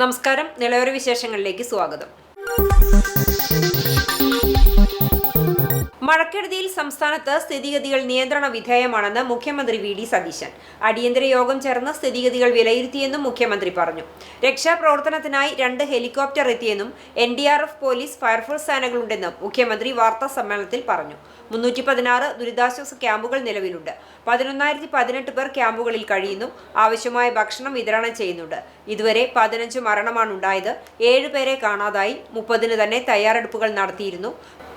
നമസ്കാരം. നിലവര വിശേഷങ്ങളിലേക്ക് സ്വാഗതം. മഴക്കെടുതിയിൽ സംസ്ഥാനത്ത് സ്ഥിതിഗതികൾ നിയന്ത്രണ വിധേയമാണെന്ന് മുഖ്യമന്ത്രി വി.ഡി. സതീശൻ അടിയന്തര യോഗം ചേർന്ന് സ്ഥിതിഗതികൾ വിലയിരുത്തിയെന്നും മുഖ്യമന്ത്രി പറഞ്ഞു. രക്ഷാപ്രവർത്തനത്തിനായി 2 ഹെലികോപ്റ്റർ എത്തിയെന്നും NDRF, പോലീസ്, ഫയർഫോഴ്സ് സേനകളുണ്ടെന്നും മുഖ്യമന്ത്രി വാർത്താ സമ്മേളനത്തിൽ പറഞ്ഞു. 316 ദുരിതാശ്വാസ ക്യാമ്പുകൾ നിലവിലുണ്ട്. 11,018 പേർ ക്യാമ്പുകളിൽ കഴിയുന്നു. ആവശ്യമായ ഭക്ഷണം വിതരണം ചെയ്യുന്നുണ്ട്. ഇതുവരെ 15 മരണമാണ് ഉണ്ടായത്. 7 പേരെ കാണാതായി. 30 തന്നെ തയ്യാറെടുപ്പുകൾ നടത്തിയിരുന്നു.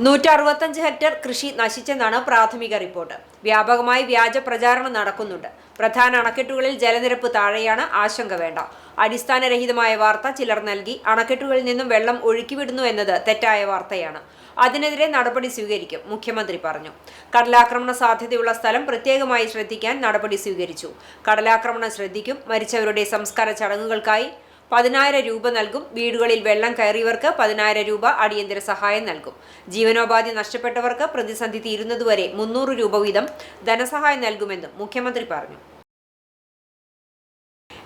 165 ഹെക്ടർ കൃഷി നശിച്ചെന്നാണ് പ്രാഥമിക റിപ്പോർട്ട്. വ്യാപകമായി വ്യാജ പ്രചാരണം നടക്കുന്നുണ്ട്. പ്രധാന അണക്കെട്ടുകളിൽ ജലനിരപ്പ് താഴെയാണ്. ആശങ്ക വേണ്ട. അടിസ്ഥാനരഹിതമായ വാർത്ത ചിലർ നൽകി. അണക്കെട്ടുകളിൽ നിന്നും വെള്ളം ഒഴുക്കിവിടുന്നു എന്നത് തെറ്റായ വാർത്തയാണ്. അതിനെതിരെ നടപടി സ്വീകരിക്കും, മുഖ്യമന്ത്രി പറഞ്ഞു. കടലാക്രമണ സാധ്യതയുള്ള സ്ഥലം പ്രത്യേകമായി ശ്രദ്ധിക്കാൻ നടപടി സ്വീകരിച്ചു. കടലാക്രമണം ശ്രദ്ധിക്കും. മരിച്ചവരുടെ സംസ്കാര ചടങ്ങുകൾക്കായി 10,000 രൂപ നൽകും. വീടുകളിൽ വെള്ളം കയറിയവർക്ക് 10,000 രൂപ അടിയന്തര സഹായം നൽകും. ജീവനോപാധി നഷ്ടപ്പെട്ടവർക്ക് പ്രതിസന്ധി തീരുന്നതുവരെ 300 രൂപ വീതം ധനസഹായം നൽകുമെന്നും മുഖ്യമന്ത്രി പറഞ്ഞു.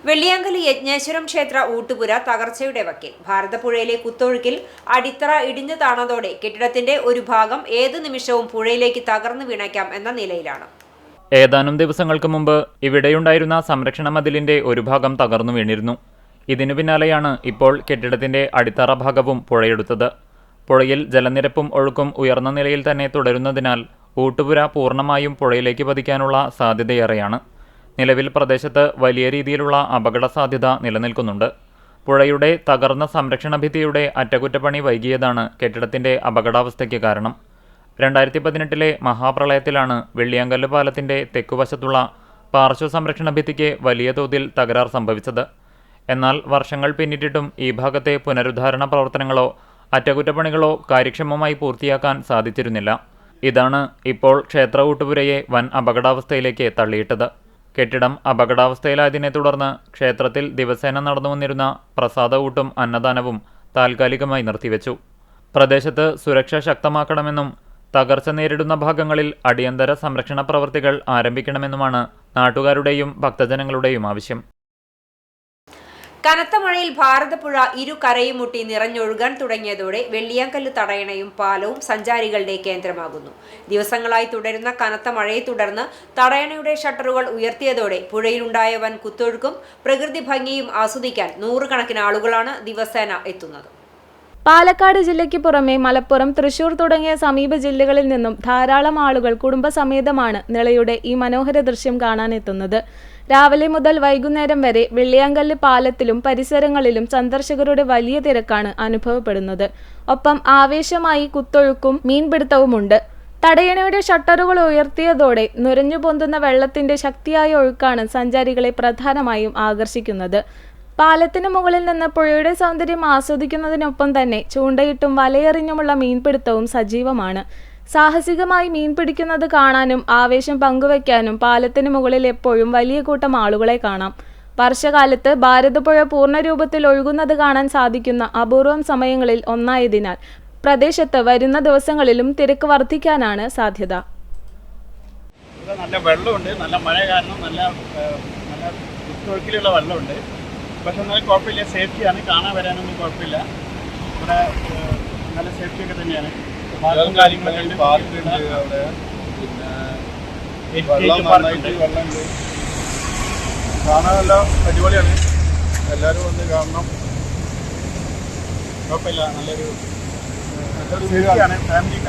വെള്ളിയാങ്കല്ല് യജ്ഞേശ്വരം ക്ഷേത്ര ഊട്ടുപുര തകർച്ചയുടെ വക്കിൽ. ഭാരതപ്പുഴയിലെ കുത്തൊഴുക്കിൽ അടിത്തറ ഇടിഞ്ഞു താണതോടെ കെട്ടിടത്തിന്റെ ഒരു ഭാഗം ഏതു നിമിഷവും പുഴയിലേക്ക് തകർന്നു വീണേക്കാം എന്ന നിലയിലാണ്. ഏതാനും ദിവസങ്ങൾക്ക് മുമ്പ് ഇവിടെയുണ്ടായിരുന്ന സംരക്ഷണ മതിലിന്റെ ഒരു ഭാഗം തകർന്നു വീണിരുന്നു. ഇതിനു പിന്നാലെയാണ് ഇപ്പോൾ കെട്ടിടത്തിന്റെ അടിത്തറ ഭാഗവും പുഴയെടുത്തത്. പുഴയിൽ ജലനിരപ്പും ഒഴുക്കും ഉയർന്ന നിലയിൽ തന്നെ തുടരുന്നതിനാൽ ഊട്ടുപുര പൂർണ്ണമായും പുഴയിലേക്ക് പതിക്കാനുള്ള സാധ്യതയേറെയാണ്. നിലവിൽ പ്രദേശത്ത് വലിയ രീതിയിലുള്ള അപകട സാധ്യത നിലനിൽക്കുന്നുണ്ട്. പുഴയുടെ തകർന്ന സംരക്ഷണ ഭിത്തിയുടെ അറ്റകുറ്റപ്പണി വൈകിയതാണ് കെട്ടിടത്തിന്റെ അപകടാവസ്ഥയ്ക്ക് കാരണം. 2018 മഹാപ്രളയത്തിലാണ് വെള്ളിയാങ്കല്ല് പാലത്തിന്റെ തെക്കുവശത്തുള്ള പാർശ്വ സംരക്ഷണ ഭിത്തിക്ക് വലിയ തോതിൽ തകരാർ സംഭവിച്ചത്. എന്നാൽ വർഷങ്ങൾ പിന്നിട്ടിട്ടും ഈ ഭാഗത്തെ പുനരുദ്ധാരണ പ്രവർത്തനങ്ങളോ അറ്റകുറ്റപ്പണികളോ കാര്യക്ഷമമായി പൂർത്തിയാക്കാൻ സാധിച്ചിരുന്നില്ല. ഇതാണ് ഇപ്പോൾ ക്ഷേത്ര ഊട്ടുപുരയെ വൻ അപകടാവസ്ഥയിലേക്ക് തള്ളിയിട്ടത്. കെട്ടിടം അപകടാവസ്ഥയിലായതിനെ തുടർന്ന് ക്ഷേത്രത്തിൽ ദിവസേന നടന്നു വന്നിരുന്ന പ്രസാദ ഊട്ടും അന്നദാനവും താൽക്കാലികമായി നിർത്തിവെച്ചു. പ്രദേശത്ത് സുരക്ഷ ശക്തമാക്കണമെന്നും തകർച്ച നേരിടുന്ന ഭാഗങ്ങളിൽ അടിയന്തര സംരക്ഷണ പ്രവൃത്തികൾ ആരംഭിക്കണമെന്നുമാണ് നാട്ടുകാരുടെയും ഭക്തജനങ്ങളുടെയും ആവശ്യം. കനത്ത മഴയിൽ ഭാരതപ്പുഴ ഇരു കരയും മുട്ടി നിറഞ്ഞൊഴുകാൻ തുടങ്ങിയതോടെ വെള്ളിയാങ്കല്ല് തടയണയും പാലവും സഞ്ചാരികളുടെ കേന്ദ്രമാകുന്നു. ദിവസങ്ങളായി തുടരുന്ന കനത്ത മഴയെ തുടർന്ന് തടയണയുടെ ഷട്ടറുകൾ ഉയർത്തിയതോടെ പുഴയിലുണ്ടായ വൻ കുത്തൊഴുക്കും പ്രകൃതി ഭംഗിയും ആസ്വദിക്കാൻ 100 കണക്കിന് ആളുകളാണ് ദിവസേന എത്തുന്നത്. പാലക്കാട് ജില്ലയ്ക്ക് പുറമെ മലപ്പുറം, തൃശൂർ തുടങ്ങിയ സമീപ ജില്ലകളിൽ നിന്നും ധാരാളം ആളുകൾ കുടുംബസമേതമാണ് നിളയുടെ ഈ മനോഹര ദൃശ്യം കാണാനെത്തുന്നത്. രാവിലെ മുതൽ വൈകുന്നേരം വരെ വെള്ളിയാങ്കല്ല് പാലത്തിലും പരിസരങ്ങളിലും സന്ദർശകരുടെ വലിയ തിരക്കാണ് അനുഭവപ്പെടുന്നത്. ഒപ്പം ആവേശമായി കുത്തൊഴുക്കും മീൻപിടുത്തവുമുണ്ട്. തടയണയുടെ ഷട്ടറുകൾ ഉയർത്തിയതോടെ നുരഞ്ഞു പൊന്തുന്ന വെള്ളത്തിന്റെ ശക്തിയായ ഒഴുക്കാണ് സഞ്ചാരികളെ പ്രധാനമായും ആകർഷിക്കുന്നത്. പാലത്തിന് മുകളിൽ നിന്ന് പുഴയുടെ സൗന്ദര്യം ആസ്വദിക്കുന്നതിനൊപ്പം തന്നെ ചൂണ്ടയിട്ടും വലയെറിഞ്ഞുമുള്ള മീൻപിടുത്തവും സജീവമാണ്. സാഹസികമായി മീൻ പിടിക്കുന്നത് കാണാനും ആവേശം പങ്കുവയ്ക്കാനും പാലത്തിന് മുകളിൽ എപ്പോഴും വലിയ കൂട്ടം ആളുകളെ കാണാം. വർഷകാലത്ത് ഭാരതപ്പുഴ പൂർണ്ണരൂപത്തിൽ ഒഴുകുന്നത് കാണാൻ സാധിക്കുന്ന അപൂർവം സമയങ്ങളിൽ ഒന്നായതിനാൽ പ്രദേശത്ത് വരുന്ന ദിവസങ്ങളിലും തിരക്ക് വർദ്ധിക്കാനാണ് സാധ്യത. നല്ല വെള്ളമുണ്ട്. നല്ല മഴ കാരണം നല്ല കുത്തൊഴുക്കിലുള്ള വെള്ളമുണ്ട്. പക്ഷെ ഒന്നും കുഴപ്പമില്ല. സേഫ്റ്റിയാണ്. കാണാൻ വരാനൊന്നും കുഴപ്പമില്ല. ഇവിടെ നല്ല സേഫ്റ്റിയൊക്കെ തന്നെയാണ്. കാര്യങ്ങളുണ്ട്. അവിടെ പിന്നെ വെള്ളമുണ്ട്. കാണാൻ നല്ല അടിപൊളിയാണ്. എല്ലാവരും വന്ന് കാണണം. കുഴപ്പമില്ല. നല്ലൊരു സേഫ്റ്റിയാണ്. ഫാമിലിക്ക്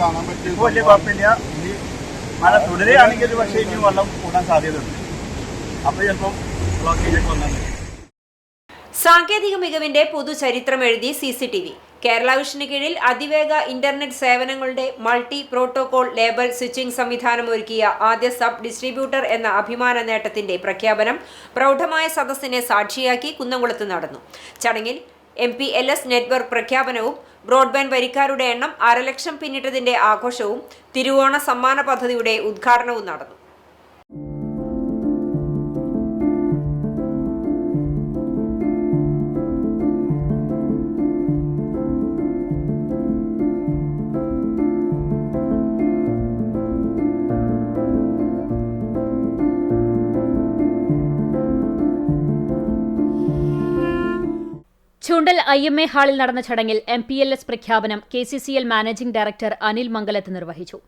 കാണാൻ പറ്റിയ വലിയ കുഴപ്പമില്ല. ഇനി മഴ തുടരുകയാണെങ്കിൽ പക്ഷേ ഇനി വെള്ളം കൂടാൻ സാധ്യതയുണ്ട്. അപ്പോൾ ചിലപ്പം ബ്ലോക്കേജൊക്കെ വന്നാൽ. സാങ്കേതിക മികവിന്റെ പുതുചരിത്രം എഴുതി CCTV. കേരള വിഷന് കീഴിൽ അതിവേഗ ഇന്റർനെറ്റ് സേവനങ്ങളുടെ മൾട്ടി പ്രോട്ടോകോൾ ലേബൽ സ്വിച്ചിംഗ് സംവിധാനം ഒരുക്കിയ ആദ്യ സബ് ഡിസ്ട്രിബ്യൂട്ടർ എന്ന അഭിമാന നേട്ടത്തിന്റെ പ്രഖ്യാപനം പ്രൗഢമായ സദസ്സിനെ സാക്ഷിയാക്കി കുന്നംകുളത്ത് നടന്നു. ചടങ്ങിൽ MPLS നെറ്റ്വർക്ക് പ്രഖ്യാപനവും ബ്രോഡ്ബാൻഡ് വരിക്കാരുടെ എണ്ണം 1.5 ലക്ഷം പിന്നിട്ടതിന്റെ ആഘോഷവും തിരുവോണ സമ്മാന പദ്ധതിയുടെ ഉദ്ഘാടനവും നടന്നു. ചൂണ്ടൽ IMA ഹാളിൽ നടന്ന ചടങ്ങിൽ MPLS പ്രഖ്യാപനം KCCL മാനേജിംഗ് ഡയറക്ടർ അനിൽ മംഗലത്ത് നിർവഹിച്ചു.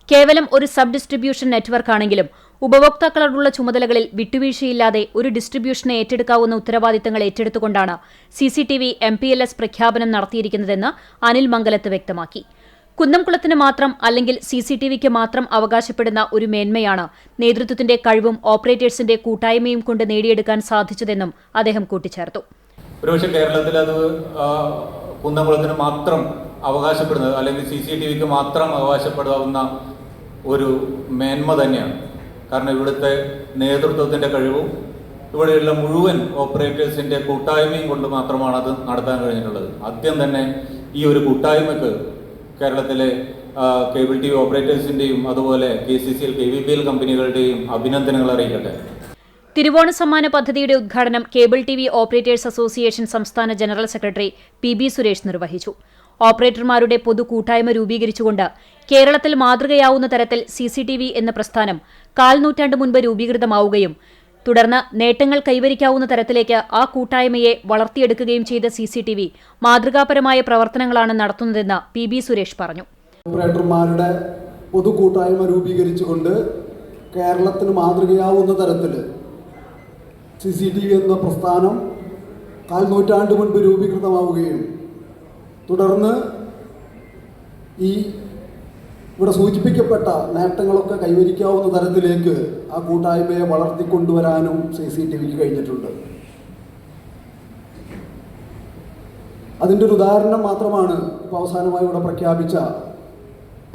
കേവലം ഒരു സബ് ഡിസ്ട്രിബ്യൂഷൻ നെറ്റ്വർക്കാണെങ്കിലും ഉപഭോക്താക്കളോടുള്ള ചുമതലകളിൽ വിട്ടുവീഴ്ചയില്ലാതെ ഒരു ഡിസ്ട്രിബ്യൂഷനെ ഏറ്റെടുക്കാവുന്ന ഉത്തരവാദിത്തങ്ങൾ ഏറ്റെടുത്തുകൊണ്ടാണ് CCTV MPLS പ്രഖ്യാപനം നടത്തിയിരിക്കുന്നതെന്ന് അനിൽ മംഗലത്ത് വ്യക്തമാക്കി. കുന്നംകുളത്തിന് മാത്രം അല്ലെങ്കിൽ CCTVക്ക് മാത്രം അവകാശപ്പെടുന്ന ഒരു മേന്മയാണ് നേതൃത്വത്തിന്റെ കഴിവും ഓപ്പറേറ്റേഴ്സിന്റെ കൂട്ടായ്മയും കൊണ്ട് നേടിയെടുക്കാൻ സാധിച്ചതെന്നും അദ്ദേഹം കൂട്ടിച്ചേർത്തു. ഒരുപക്ഷെ കേരളത്തിൽ അത് കുന്നംകുളത്തിന് മാത്രം അവകാശപ്പെടുന്നത് അല്ലെങ്കിൽ CCTVക്ക് മാത്രം അവകാശപ്പെടാവുന്ന ഒരു മേന്മ തന്നെയാണ്. കാരണം ഇവിടുത്തെ നേതൃത്വത്തിൻ്റെ കഴിവും ഇവിടെയുള്ള മുഴുവൻ ഓപ്പറേറ്റേഴ്സിൻ്റെ കൂട്ടായ്മയും കൊണ്ട് മാത്രമാണ് അത് നടത്താൻ കഴിഞ്ഞിട്ടുള്ളത്. ആദ്യം തന്നെ ഈ ഒരു കൂട്ടായ്മയ്ക്ക് കേരളത്തിലെ കേബിൾ TV ഓപ്പറേറ്റേഴ്സിൻ്റെയും അതുപോലെ KCCL KVBL കമ്പനികളുടെയും അഭിനന്ദനങ്ങൾ അറിയിക്കട്ടെ. തിരുവോണ സമ്മാന പദ്ധതിയുടെ ഉദ്ഘാടനം കേബിൾ TV ഓപ്പറേറ്റേഴ്സ് അസോസിയേഷൻ സംസ്ഥാന ജനറൽ സെക്രട്ടറി PB സുരേഷ് നിർവഹിച്ചു. ഓപ്പറേറ്റർമാരുടെ പൊതു കൂട്ടായ്മ രൂപീകരിച്ചുകൊണ്ട് കേരളത്തിൽ മാതൃകയാവുന്ന തരത്തിൽ CCTV എന്ന പ്രസ്ഥാനം 1/4 നൂറ്റാണ്ട് മുൻപ് രൂപീകൃതമാവുകയും തുടർന്ന് നേട്ടങ്ങൾ കൈവരിക്കാവുന്ന തരത്തിലേക്ക് ആ കൂട്ടായ്മയെ വളർത്തിയെടുക്കുകയും ചെയ്ത CCTV മാതൃകാപരമായ പ്രവർത്തനങ്ങളാണ് നടത്തുന്നതെന്ന് PB സുരേഷ് പറഞ്ഞു. ഓപ്പറേറ്റർമാരുടെ പൊതു കൂട്ടായ്മ രൂപീകരിച്ചുകൊണ്ട് കേരളത്തിന് മാതൃകയാവുന്ന തരത്തിൽ CCTV എന്ന പ്രസ്ഥാനം 1/4 നൂറ്റാണ്ട് മുൻപ് രൂപീകൃതമാവുകയും തുടർന്ന് ഇവിടെ സൂചിപ്പിക്കപ്പെട്ട നേട്ടങ്ങളൊക്കെ കൈവരിക്കാവുന്ന തരത്തിലേക്ക് ആ കൂട്ടായ്മയെ വളർത്തിക്കൊണ്ടുവരാനും CCTVക്ക് കഴിഞ്ഞിട്ടുണ്ട്. അതിൻ്റെ ഒരു ഉദാഹരണം മാത്രമാണ് ഇപ്പോൾ അവസാനമായി ഇവിടെ പ്രഖ്യാപിച്ച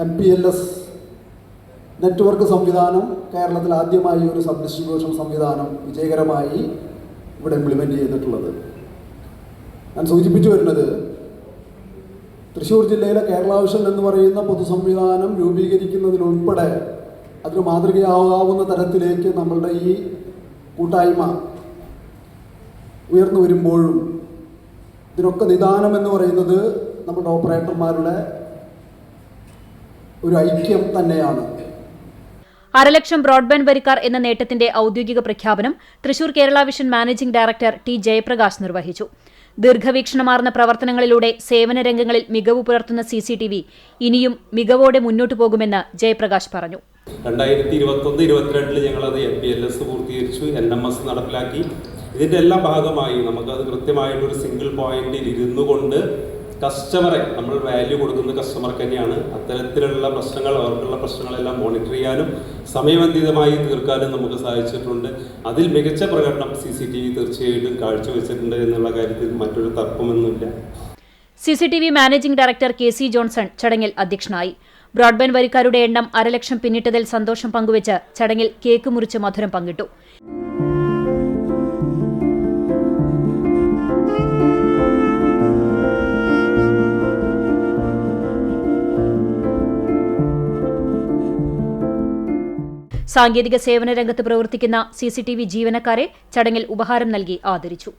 MPLS നെറ്റ്വർക്ക് സംവിധാനം. കേരളത്തിൽ ആദ്യമായി ഒരു സബ് ഡിസ്ട്രിബ്യൂഷൻ സംവിധാനം വിജയകരമായി ഇവിടെ ഇംപ്ലിമെൻ്റ് ചെയ്തിട്ടുള്ളത്. ഞാൻ സൂചിപ്പിച്ചു വരുന്നത് തൃശ്ശൂർ ജില്ലയിലെ കേരള വിഷൻ എന്ന് പറയുന്ന പൊതു സംവിധാനം രൂപീകരിക്കുന്നതിലുൾപ്പെടെ അതിന് മാതൃകയാകാവുന്ന തരത്തിലേക്ക് നമ്മളുടെ ഈ കൂട്ടായ്മ ഉയർന്നു വരുമ്പോഴും ഇതിനൊക്കെ നിദാനം എന്ന് പറയുന്നത് നമ്മുടെ ഓപ്പറേറ്റർമാരുടെ ഒരു ഐക്യം തന്നെയാണ്. 1/2 ലക്ഷം ബ്രോഡ്ബാൻഡ് വരിക്കാർ എന്ന നേട്ടത്തിന്റെ ഔദ്യോഗിക പ്രഖ്യാപനം Thrissur Kerala vision managing director T Jayaprakash നിർവഹിച്ചു. ദീർഘവീക്ഷണമാർന്ന പ്രവർത്തനങ്ങളിലൂടെ സേവന രംഗങ്ങളിൽ മികവ് പുലർത്തുന്ന CCTV ഇനിയും മികവോടെ മുന്നോട്ടു പോകുമെന്ന് ജയപ്രകാശ് പറഞ്ഞു. 2021-22 ഞങ്ങളത് MPLS പൂർത്തീകരിച്ചു, NMS നടപ്പിലാക്കി. ഇതിൻ്റെ എല്ലാ ഭാഗമായി നമുക്കത് കൃത്യമായിട്ടൊരു സിംഗിൾ പോയിന്റിൽ ഇരുന്നു കൊണ്ട് കസ്റ്റമറെ നമ്മൾ വാല്യൂ കൊടുക്കുന്നത് കസ്റ്റമർക്ക് തന്നെയാണ്. അത്തരത്തിലുള്ള പ്രശ്നങ്ങൾ, അവർക്കുള്ള പ്രശ്നങ്ങളെല്ലാം മോണിറ്റർ ചെയ്യാനും സമയബന്ധിതമായി തീർക്കാനും നമുക്ക് സാധിച്ചിട്ടുണ്ട്. അതിൽ മികച്ച പ്രകടനം CCTV തീർച്ചയായിട്ടും കാഴ്ചവെച്ചിട്ടുണ്ട് എന്നുള്ള കാര്യത്തിൽ മറ്റൊരു തർക്കമൊന്നുമില്ല. CCTV managing director KC Johnson ചടങ്ങിൽ അധ്യക്ഷനായി. ബ്രോഡ്ബാൻഡ് വരിക്കാരുടെ എണ്ണം 1/2 ലക്ഷം പിന്നിട്ടതിൽ സന്തോഷം പങ്കുവച്ച് ചടങ്ങിൽ കേക്ക് മുറിച്ച് മധുരം പങ്കിട്ടു. സാങ്കേതിക സേവന രംഗത്ത് പ്രവർത്തിക്കുന്ന CCTV ജീവനക്കാരെ ചടങ്ങിൽ ഉപഹാരം നൽകി ആദരിച്ചു.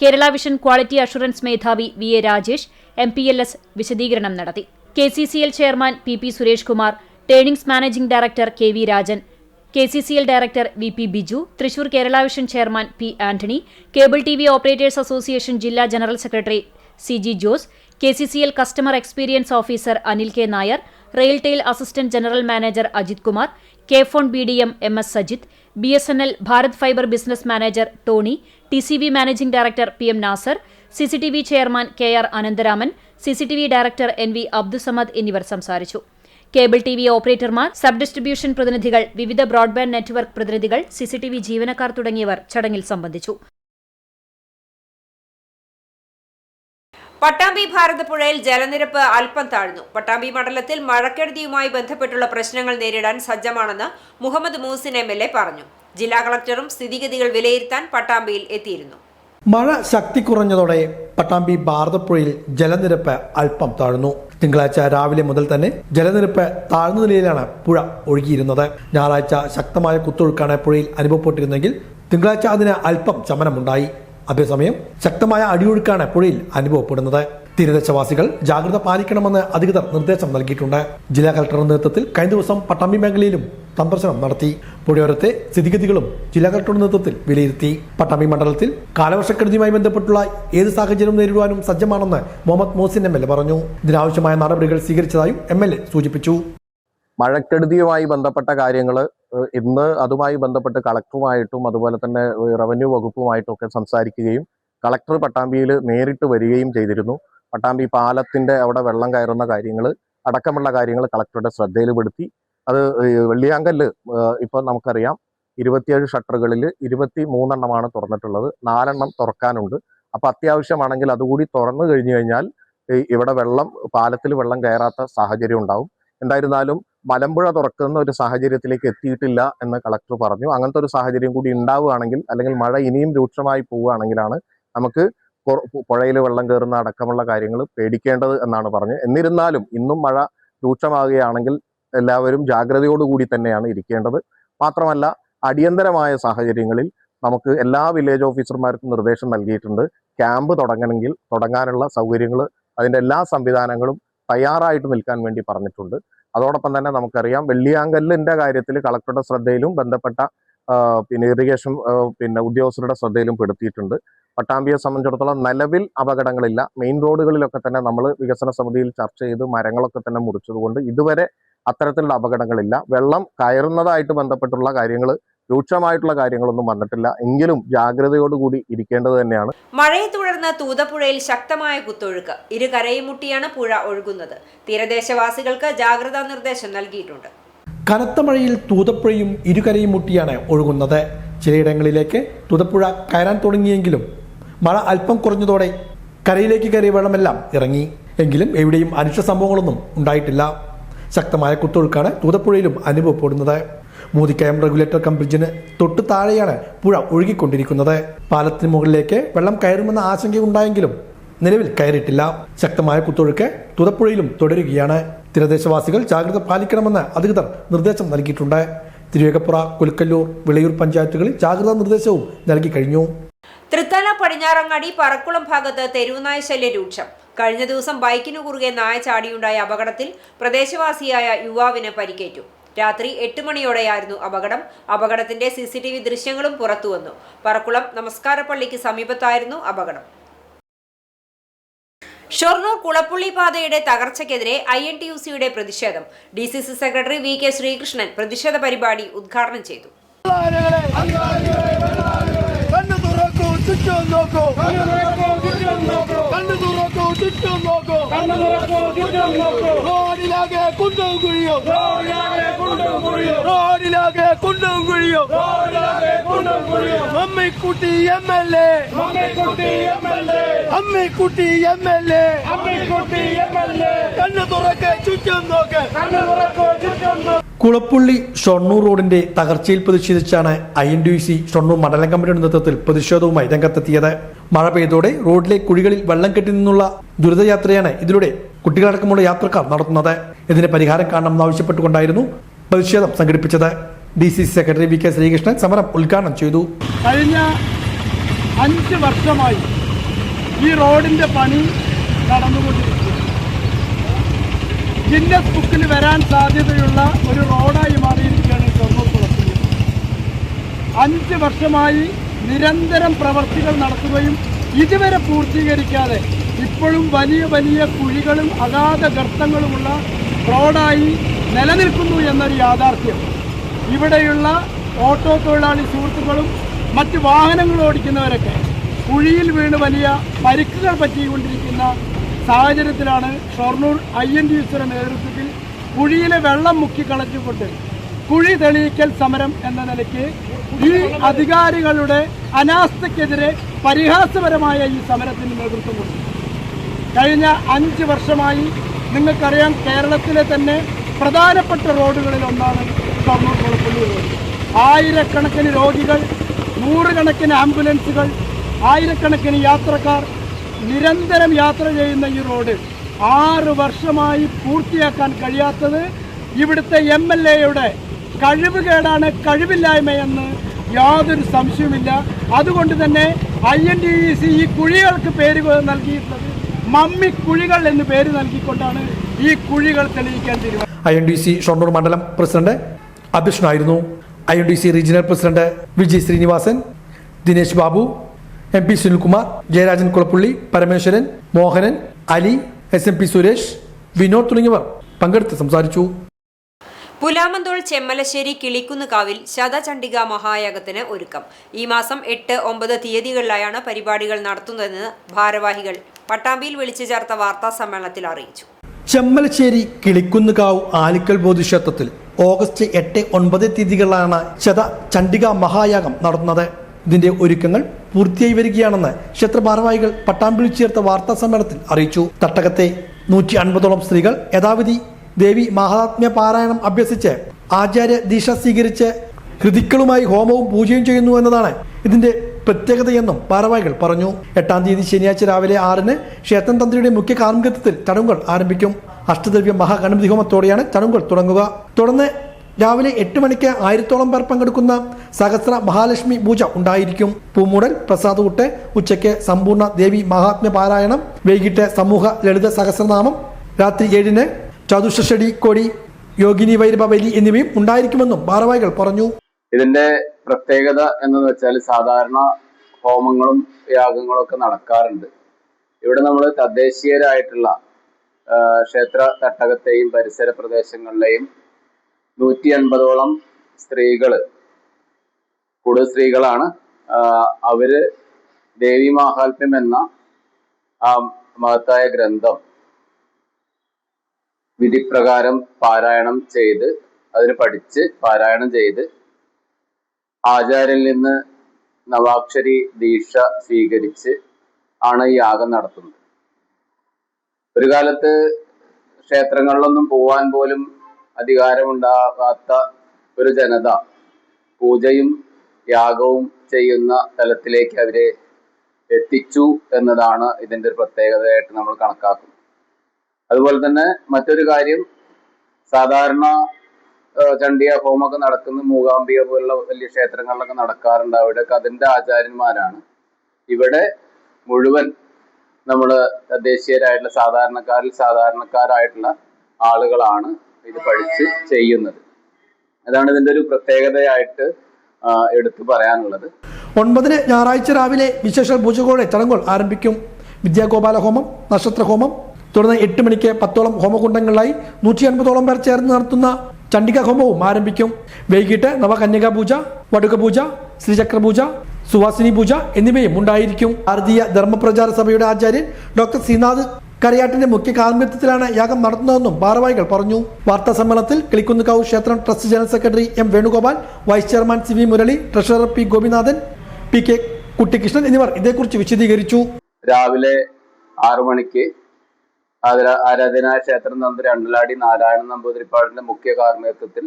കേരള വിഷൻ ക്വാളിറ്റി അഷുറൻസ് മേധാവി VA രാജേഷ് MPLS വിശദീകരണം നടത്തി. KCCL chairman PP Suresh Kumar, turnings managing director KV Rajan, KCCL director VP Biju, Thrissur Kerala vision chairman P Antony, cable TV operators association ജില്ലാ general secretary CG Jose, KCCL customer experience officer Anil K Nair, RailTel assistant general manager Ajith Kumar, KFON BDM MS സജിത്, BSNL Bharat fibre business manager Tony, TCB managing director PM Nasar, CCTV chairman KR Anantharaman, CCTV director NV Abdusamad എന്നിവർ സംസാരിച്ചു. Cable TV ഓപ്പറേറ്റർമാർ, sub distribution പ്രതിനിധികൾ, വിവിധ broadband network പ്രതിനിധികൾ, CCTV ജീവനക്കാർ തുടങ്ങിയവർ ചടങ്ങിൽ സംബന്ധിച്ചു. പട്ടാമ്പി ഭാരതപ്പുഴയിൽ ജലനിരപ്പ് അല്പം താഴ്ന്നു. പട്ടാമ്പി മണ്ഡലത്തിൽ മഴക്കെടുതിയുമായി ബന്ധപ്പെട്ടുള്ള പ്രശ്നങ്ങൾ നേരിടാൻ സജ്ജമാണെന്ന് മുഹമ്മദ് മൂസിൻ MLA പറഞ്ഞു. ജില്ലാ കളക്ടറും സ്ഥിതിഗതികൾ വിലയിരുത്താൻ പട്ടാമ്പിയിൽ എത്തിയിരുന്നു. മഴ ശക്തി കുറഞ്ഞതോടെ പട്ടാമ്പി ഭാരതപ്പുഴയിൽ ജലനിരപ്പ് അല്പം താഴ്ന്നു. തിങ്കളാഴ്ച രാവിലെ മുതൽ തന്നെ ജലനിരപ്പ് താഴ്ന്ന നിലയിലാണ് പുഴ ഒഴുകിയിരുന്നത്. ഞായറാഴ്ച ശക്തമായ കുത്തൊഴുക്കാണ് പുഴയിൽ അനുഭവപ്പെട്ടിരുന്നെങ്കിൽ തിങ്കളാഴ്ച അതിന് അല്പം ശമനമുണ്ടായി. അതേസമയം ശക്തമായ അടിയൊഴുക്കാണ് പുഴയിൽ അനുഭവപ്പെടുന്നത്. തീരദേശവാസികൾ ജാഗ്രത പാലിക്കണമെന്ന് അധികൃതർ നിർദ്ദേശം നൽകിയിട്ടുണ്ട്. ജില്ലാ കളക്ടറുടെ നേതൃത്വത്തിൽ കഴിഞ്ഞ ദിവസം പട്ടാമ്പി മേഖലയിലും സന്ദർശനം നടത്തി. പുഴയോരത്തെ സ്ഥിതിഗതികളും ജില്ലാ കളക്ടറുടെ നേതൃത്വത്തിൽ വിലയിരുത്തി. പട്ടാമ്പി മണ്ഡലത്തിൽ കാലവർഷക്കെടുതിയുമായി ബന്ധപ്പെട്ടുള്ള ഏത് സാഹചര്യവും നേരിടുവാനും സജ്ജമാണെന്ന് മുഹമ്മദ് മോസിൻ MLA പറഞ്ഞു. ഇതിനാവശ്യമായ നടപടികൾ സ്വീകരിച്ചതായും MLA സൂചിപ്പിച്ചു. മഴക്കെടുതിയുമായി ബന്ധപ്പെട്ട കാര്യങ്ങൾ ഇന്ന് അതുമായി ബന്ധപ്പെട്ട് കളക്ടറുമായിട്ടും അതുപോലെ തന്നെ റവന്യൂ വകുപ്പുമായിട്ടും ഒക്കെ സംസാരിക്കുകയും കളക്ടർ പട്ടാമ്പിയിൽ നേരിട്ട് വരികയും ചെയ്തിരുന്നു. പട്ടാമ്പി പാലത്തിന്റെ അവിടെ വെള്ളം കയറുന്ന കാര്യങ്ങൾ അടക്കമുള്ള കാര്യങ്ങൾ കളക്ടറുടെ ശ്രദ്ധയിൽപ്പെടുത്തി. അത് വെള്ളിയാങ്കല്ല് ഇപ്പം നമുക്കറിയാം 27 ഷട്ടറുകളിൽ 23 തുറന്നിട്ടുള്ളത്, 4 തുറക്കാനുണ്ട്. അപ്പൊ അത്യാവശ്യമാണെങ്കിൽ അതുകൂടി തുറന്നു കഴിഞ്ഞു കഴിഞ്ഞാൽ ഇവിടെ പാലത്തിൽ വെള്ളം കയറാത്ത സാഹചര്യം ഉണ്ടാവും. എന്തായിരുന്നാലും മലമ്പുഴ തുറക്കുന്ന ഒരു സാഹചര്യത്തിലേക്ക് എത്തിയിട്ടില്ല എന്ന് കളക്ടർ പറഞ്ഞു. അങ്ങനത്തെ ഒരു സാഹചര്യം കൂടി ഉണ്ടാവുകയാണെങ്കിൽ അല്ലെങ്കിൽ മഴ ഇനിയും രൂക്ഷമായി പോവുകയാണെങ്കിലാണ് നമുക്ക് പുഴയിൽ വെള്ളം കയറുന്ന അടക്കമുള്ള കാര്യങ്ങൾ പേടിക്കേണ്ടത് എന്നാണ് പറഞ്ഞത്. എന്നിരുന്നാലും ഇന്നും മഴ രൂക്ഷമാകുകയാണെങ്കിൽ എല്ലാവരും ജാഗ്രതയോടുകൂടി തന്നെയാണ് ഇരിക്കേണ്ടത്. മാത്രമല്ല അടിയന്തരമായ സാഹചര്യങ്ങളിൽ നമുക്ക് എല്ലാ വില്ലേജ് ഓഫീസർമാർക്കും നിർദ്ദേശം നൽകിയിട്ടുണ്ട്. ക്യാമ്പ് തുടങ്ങാനുള്ള സൗകര്യങ്ങൾ അതിൻ്റെ എല്ലാ സംവിധാനങ്ങളും തയ്യാറായിട്ട് നിൽക്കാൻ വേണ്ടി പറഞ്ഞിട്ടുണ്ട്. അതോടൊപ്പം തന്നെ നമുക്കറിയാം വെള്ളിയാങ്കല്ലിന്റെ കാര്യത്തിൽ കളക്ടറുടെ ശ്രദ്ധയിലും ബന്ധപ്പെട്ട ഇറിഗേഷൻ ഉദ്യോഗസ്ഥരുടെ ശ്രദ്ധയിലും പെടുത്തിയിട്ടുണ്ട്. പട്ടാമ്പിയെ സംബന്ധിച്ചിടത്തോളം നിലവിൽ അപകടങ്ങളില്ല. മെയിൻ റോഡുകളിലൊക്കെ തന്നെ നമ്മൾ വികസന സമിതിയിൽ ചർച്ച ചെയ്ത് മരങ്ങളൊക്കെ തന്നെ മുറിച്ചതുകൊണ്ട് ഇതുവരെ അത്തരത്തിലുള്ള അപകടങ്ങളില്ല. വെള്ളം കയറുന്നതായിട്ട് ബന്ധപ്പെട്ടുള്ള കാര്യങ്ങൾ രൂക്ഷമായിട്ടുള്ള കാര്യങ്ങളൊന്നും വന്നിട്ടില്ല. എങ്കിലും ജാഗ്രതയോടുകൂടി ഇരിക്കേണ്ടത് തന്നെയാണ്. മഴയെ തുടർന്ന് തൂതപ്പുഴയിൽ ശക്തമായ കുത്തൊഴുക്ക്. ഇരുകരയും മുട്ടിയാണ് പുഴ ഒഴുകുന്നത്. തീരദേശവാസികൾക്ക് ജാഗ്രതാ നിർദ്ദേശം നൽകിയിട്ടുണ്ട്. കനത്ത മഴയിൽ തൂതപ്പുഴയും ഇരുകരയും മുട്ടിയാണ് ഒഴുകുന്നത്. ചിലയിടങ്ങളിലേക്ക് തൂതപ്പുഴ കയറാൻ തുടങ്ങിയെങ്കിലും മഴ അല്പം കുറഞ്ഞതോടെ കരയിലേക്ക് കയറിയ വെള്ളമെല്ലാം ഇറങ്ങി. എങ്കിലും എവിടെയും അനിഷ്ട സംഭവങ്ങളൊന്നും ഉണ്ടായിട്ടില്ല. ശക്തമായ കുത്തൊഴുക്കാണ് തൂതപ്പുഴയിലും അനുഭവപ്പെടുന്നത്. മൂതിക്കയം റെഗുലേറ്റർ കം ബ്രിഡ്ജിന് തൊട്ട് താഴെയാണ് പുഴ ഒഴുകിക്കൊണ്ടിരിക്കുന്നത്. പാലത്തിന് മുകളിലേക്ക് വെള്ളം കയറുമെന്ന ആശങ്കയുണ്ടായെങ്കിലും നിലവിൽ കയറിയിട്ടില്ല. ശക്തമായ കുത്തൊഴുക്ക് തൂതപ്പുഴയിലും തുടരുകയാണ്. തീരദേശവാസികൾ ജാഗ്രത പാലിക്കണമെന്ന് അധികൃതർ നിർദ്ദേശം നൽകിയിട്ടുണ്ട്. തിരുവേഗപ്പുറ, കുലുക്കല്ലൂർ, വിളയൂർ പഞ്ചായത്തുകളിൽ ജാഗ്രതാ നിർദ്ദേശവും നൽകി കഴിഞ്ഞു. തൃത്താല പടിഞ്ഞാറങ്ങാടി പറക്കുളം ഭാഗത്ത് തെരുവുനായ ശല്യം രൂക്ഷം. കഴിഞ്ഞ ദിവസം ബൈക്കിനു കുറുകെ നായ ചാടിയുണ്ടായ അപകടത്തിൽ പ്രദേശവാസിയായ യുവാവിന് പരിക്കേറ്റു. രാത്രി 8 മണിയോടെയായിരുന്നു അപകടം. അപകടത്തിന്റെ CCTV ദൃശ്യങ്ങളും പുറത്തുവന്നു. പറക്കുളം നമസ്കാരപ്പള്ളിക്ക് സമീപത്തായിരുന്നു അപകടം. ഷൊർണൂർ കുളപ്പുള്ളി പാതയുടെ തകർച്ചയ്ക്കെതിരെ INTUC-യുടെ പ്രതിഷേധം. DCC സെക്രട്ടറി VK ശ്രീകൃഷ്ണൻ പ്രതിഷേധ പരിപാടി ഉദ്ഘാടനം ചെയ്തു. കുളപ്പുള്ളി ഷൊർണൂർ റോഡിന്റെ തകർച്ചയിൽ പ്രതിഷേധിച്ചാണ് INTUC ഷൊർണൂർ മണ്ഡലം കമ്മിറ്റിയുടെ നേതൃത്വത്തിൽ പ്രതിഷേധവുമായി രംഗത്തെത്തിയത്. മഴ പെയ്തോടെ റോഡിലെ കുഴികളിൽ വെള്ളം കെട്ടി നിന്നുള്ള ദുരിതയാത്രയാണ് ഇതിലൂടെ കുട്ടികളടക്കമുള്ള യാത്രക്കാർ നടത്തുന്നത്. ഇതിന് പരിഹാരം കാണണമെന്നാവശ്യപ്പെട്ടുകൊണ്ടായിരുന്നു പ്രതിഷേധം സംഘടിപ്പിച്ചത്. DCC സെക്രട്ടറി VK ശ്രീകൃഷ്ണൻ സമരം ഉദ്ഘാടനം ചെയ്തു. കഴിഞ്ഞ 5 വർഷമായി ഈ റോഡിന്റെ പണി നടന്നുകൊണ്ടിരിക്കുന്നു. ഗിന്നസ് ബുക്കിൽ വരാൻ സാധ്യതയുള്ള ഒരു റോഡായി മാറിയിരിക്കുകയാണ് ഷൊർണൂർ കുളപ്പുള്ളി. 5 വർഷമായി നിരന്തരം പ്രവർത്തികൾ നടത്തുകയും ഇതുവരെ പൂർത്തീകരിക്കാതെ ഇപ്പോഴും വലിയ വലിയ കുഴികളും അഗാധ ഗർത്തങ്ങളുമുള്ള റോഡായി നിലനിൽക്കുന്നു എന്നൊരു യാഥാർത്ഥ്യം ഇവിടെയുള്ള ഓട്ടോ തൊഴിലാളി സുഹൃത്തുക്കളും മറ്റ് വാഹനങ്ങൾ ഓടിക്കുന്നവരൊക്കെ കുഴിയിൽ വീണ് വലിയ പരിക്കുകൾ പറ്റിക്കൊണ്ടിരിക്കുന്ന സാഹചര്യത്തിലാണ് ഷൊർണൂർ INTUC-യുടെ നേതൃത്വത്തിൽ കുഴിയിലെ വെള്ളം മുക്കിക്കളച്ചുകൊണ്ട് കുഴി തെളിയിക്കൽ സമരം എന്ന നിലയ്ക്ക് ഈ അധികാരികളുടെ അനാസ്ഥയ്ക്കെതിരെ പരിഹാസപരമായ ഈ സമരത്തിന് നേതൃത്വം കൊടുത്തു. കഴിഞ്ഞ 5 വർഷമായി നിങ്ങൾക്കറിയാം, കേരളത്തിലെ തന്നെ പ്രധാനപ്പെട്ട റോഡുകളിൽ ഒന്നാണ് ഷൊർണൂർ കുളപ്പുള്ളി റോഡ്. ആയിരക്കണക്കിന് രോഗികൾ, 100 കണക്കിന് ആംബുലൻസുകൾ ആയിരക്കണക്കിന് യാത്രക്കാർ നിരന്തരം യാത്ര ചെയ്യുന്ന ഈ റോഡ് 6 വർഷമായി പൂർത്തിയാക്കാൻ കഴിയാത്തത് ഇവിടുത്തെ MLAയുടെ കഴിവുകേടാണ്, കഴിവില്ലായ്മയെന്ന് യാതൊരു സംശയവുമില്ല. അതുകൊണ്ട് തന്നെ INDEC ഈ കുഴികൾക്ക് പേര് നൽകിയിട്ടുള്ളത് മമ്മിക്കുഴികൾ എന്ന് പേര് നൽകിക്കൊണ്ടാണ് ഈ കുഴികൾ തെളിയിക്കാൻ തീരുമാനം. INDEC ഷൊർണൂർ മണ്ഡലം പ്രസിഡന്റ് അധ്യക്ഷനായിരുന്നു. INDEC regional president Vijay Srinivasan, Dinesh Babu, MP Sunilkumar, Jayarajan Kulappully, Parameswaran, Mohanan, Ali, SMP Suresh, Vinod തുടങ്ങിയവർ പങ്കെടുത്ത് സംസാരിച്ചു. പുലാമന്തോൾ ചെമ്മലശ്ശേരി കിളിക്കുന്നുകാവിൽ ശതചണ്ഡിക മഹായാഗത്തിന് ഒരുക്കം. ഈ മാസം 8, 9 തീയതികളിലായാണ് പരിപാടികൾ നടത്തുന്നതെന്ന് ഭാരവാഹികൾ പട്ടാമ്പിയിൽ വിളിച്ചു ചേർത്ത വാർത്താ സമ്മേളനത്തിൽ അറിയിച്ചു. ചെമ്മലശ്ശേരി കിളിക്കുന്നുകാവ് ആലിക്കൽ ബോധിക്ഷേത്രത്തിൽ ഓഗസ്റ്റ് 8, 9 തീയതികളിലാണ് ശതചണ്ഡിക മഹായാഗം നടത്തുന്നത്. ഇതിന്റെ ഒരുക്കങ്ങൾ പൂർത്തിയായി വരികയാണെന്ന് ക്ഷേത്ര ഭാരവാഹികൾ പട്ടാമ്പിയിൽ ചേർത്ത വാർത്താ സമ്മേളനത്തിൽ അറിയിച്ചു. തട്ടകത്തെ 150ഓളം സ്ത്രീകൾ യഥാവിധി ദേവി മഹാത്മ്യ പാരായണം അഭ്യസിച്ച് ആചാര്യ ദീക്ഷ സ്വീകരിച്ച് കൃതിക്കളുമായി ഹോമവും പൂജയും ചെയ്യുന്നു എന്നതാണ് ഇതിന്റെ പ്രത്യേകതയെന്നും ഭാരവാഹികൾ പറഞ്ഞു. 8-ാം തീയതി ശനിയാഴ്ച രാവിലെ 6-ന് ക്ഷേത്രം തന്ത്രിയുടെ മുഖ്യ കാർമ്മികത്വത്തിൽ ചടങ്ങുകൾ ആരംഭിക്കും. അഷ്ടദ്രവ്യ മഹാഗണപതി ഹോമത്തോടെയാണ് ചടങ്ങുകൾ തുടങ്ങുക. തുടർന്ന് രാവിലെ 8 മണിക്ക് 1000ഓളം പേർ പങ്കെടുക്കുന്ന സഹസ്ര മഹാലക്ഷ്മി പൂജ ഉണ്ടായിരിക്കും. പൂമൂടൽ, പ്രസാദൂട്ട്, ഉച്ചയ്ക്ക് സമ്പൂർണ്ണ ദേവി മഹാത്മ്യ പാരായണം, വൈകിട്ട് സമൂഹ ലളിത സഹസ്രനാമം, രാത്രി 7-ന് ചതുഷഷ്ടി കോടി യോഗിനി വൈരവ ബലി എന്നിവയും ഉണ്ടായിരിക്കുമെന്നും ഭാരവാഹികൾ പറഞ്ഞു. ഇതിന്റെ പ്രത്യേകത എന്ന് വെച്ചാൽ സാധാരണ ഹോമങ്ങളും യാഗങ്ങളും ഒക്കെ നടക്കാറുണ്ട്. ഇവിടെ നമ്മൾ തദ്ദേശീയരായിട്ടുള്ള ക്ഷേത്ര തട്ടകത്തെയും പരിസര പ്രദേശങ്ങളിലെയും 150ഓളം സ്ത്രീകള്, കൂടുതൽ സ്ത്രീകളാണ്. അവര് ദേവി മാഹാത്മ്യം എന്ന ആ മഹത്തായ ഗ്രന്ഥം വിധിപ്രകാരം പാരായണം ചെയ്ത്, അതിന് പഠിച്ച് പാരായണം ചെയ്ത് ആചാര്യനിൽ നിന്ന് നവാക്ഷരി ദീക്ഷ സ്വീകരിച്ച് ആണ് ഈ യാഗം നടത്തുന്നത്. ഒരു കാലത്ത് ക്ഷേത്രങ്ങളിലൊന്നും പോവാൻ പോലും അധികാരമുണ്ടാകാത്ത ഒരു ജനത പൂജയും യാഗവും ചെയ്യുന്ന തലത്തിലേക്ക് അവരെ എത്തിച്ചു എന്നതാണ് ഇതിൻ്റെ ഒരു പ്രത്യേകതയായിട്ട് നമ്മൾ കണക്കാക്കുന്നത്. അതുപോലെ തന്നെ മറ്റൊരു കാര്യം, സാധാരണ ചണ്ഡിക ഹോമമൊക്കെ നടക്കുന്ന മൂകാംബിക പോലുള്ള വലിയ ക്ഷേത്രങ്ങളിലൊക്കെ നടക്കാറുണ്ട്. അവിടെയൊക്കെ അതിൻ്റെ ആചാര്യന്മാരാണ്. ഇവിടെ മുഴുവൻ നമ്മൾ തദ്ദേശീയരായിട്ടുള്ള സാധാരണക്കാരായിട്ടുള്ള ആളുകളാണ് ഇത് പഠിച്ച് ചെയ്യുന്നത്. അതാണ് ഇതിൻ്റെ ഒരു പ്രത്യേകതയായിട്ട് എടുത്തു പറയാനുള്ളത്. 9-ന് ഞായറാഴ്ച രാവിലെ വിശേഷ പൂജകളോടെ ചടങ്ങുകൾ ആരംഭിക്കും. വിദ്യാഗോപാല ഹോമം, നക്ഷത്ര ഹോമം, തുടർന്ന് 8 മണിക്ക് 10ഓളം ഹോമകുണ്ടങ്ങളിലായി 150ഓളം പേർ ചേർന്ന് നടത്തുന്ന ചണ്ഡിക ഹോമവും ആരംഭിക്കും. വൈകിട്ട് നവകന്യക പൂജ, വടുക പൂജ, ശ്രീചക്ര പൂജ, സുവാസിനി പൂജ എന്നിവയും ഉണ്ടായിരിക്കും. ഭാരതീയ ധർമ്മപ്രചാര സഭയുടെ ആചാര്യൻ ഡോക്ടർ ശ്രീനാഥ് കരയാട്ടിന്റെ മുഖ്യ കാർമ്മികത്വത്തിലാണ് യാഗം നടത്തുന്നതെന്നും ഭാരവാഹികൾ പറഞ്ഞു. വാർത്താ സമ്മേളനത്തിൽ കിളിക്കുന്നുകാവ് ക്ഷേത്രം trust general secretary M Venugopal, vice chairman CV Murali, treasurer P Gopinathan, PK Kuttikrishnan എന്നിവർ ഇതേക്കുറിച്ച് വിശദീകരിച്ചു. രാവിലെ 6 മണിക്ക് ആരാധനായ ക്ഷേത്രം തന്ത്രി അണ്ടലാടി നാരായണ നമ്പൂതിരിപ്പാടിന്റെ മുഖ്യ കാർമ്മികത്വത്തിൽ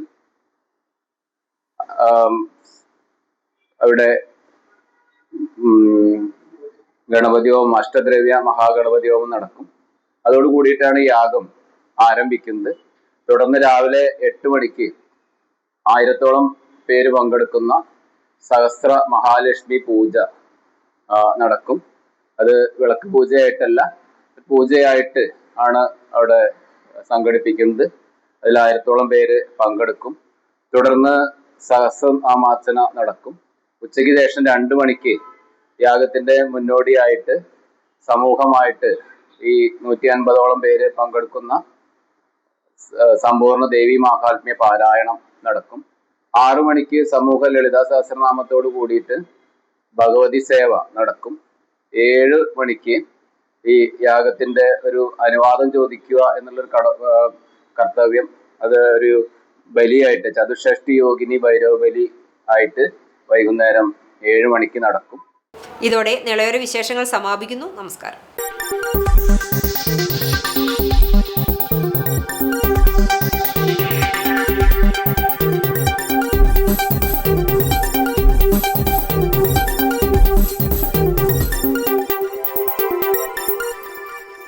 അവിടെ ഗണപതി ഹോമം, അഷ്ടദ്രവ്യ മഹാഗണപതി ഹോമം നടക്കും. അതോടുകൂടിയിട്ടാണ് യാഗം ആരംഭിക്കുന്നത്. തുടർന്ന് രാവിലെ 8 മണിക്ക് 1000ഓളം പേര് പങ്കെടുക്കുന്ന സഹസ്ര മഹാലക്ഷ്മി പൂജ നടക്കും. അത് വിളക്ക് പൂജയായിട്ടല്ല, പൂജയായിട്ട് ആണ് അവിടെ സംഘടിപ്പിക്കുന്നത്. അതിൽ 1000ഓളം പേര് പങ്കെടുക്കും. തുടർന്ന് സഹസ്രനാമാർച്ചന നടക്കും. ഉച്ചയ്ക്ക് ശേഷം 2 മണിക്ക് യാഗത്തിന്റെ മുന്നോടിയായിട്ട് സമൂഹമായിട്ട് ഈ 150ഓളം പേര് പങ്കെടുക്കുന്ന സമ്പൂർണ്ണ ദേവി മഹാത്മ്യ പാരായണം നടക്കും. 6 മണിക്ക് സമൂഹ ലളിതാ സഹസ്രനാമത്തോട് കൂടിയിട്ട് ഭഗവതി സേവ നടക്കും. 7 മണിക്ക് ഈ യാഗത്തിന്റെ ഒരു അനുവാദം ചോദിക്കുക എന്നുള്ളൊരു കർത്തവ്യം, അത് ഒരു ബലിയായിട്ട് ചതുഷ്ഷഷ്ടി യോഗിനി ഭൈരവ ബലി ആയിട്ട് വൈകുന്നേരം 7 മണിക്ക് നടക്കും. ഇതോടെ നിളയൊരു വിശേഷങ്ങൾ സമാപിക്കുന്നു. നമസ്കാരം.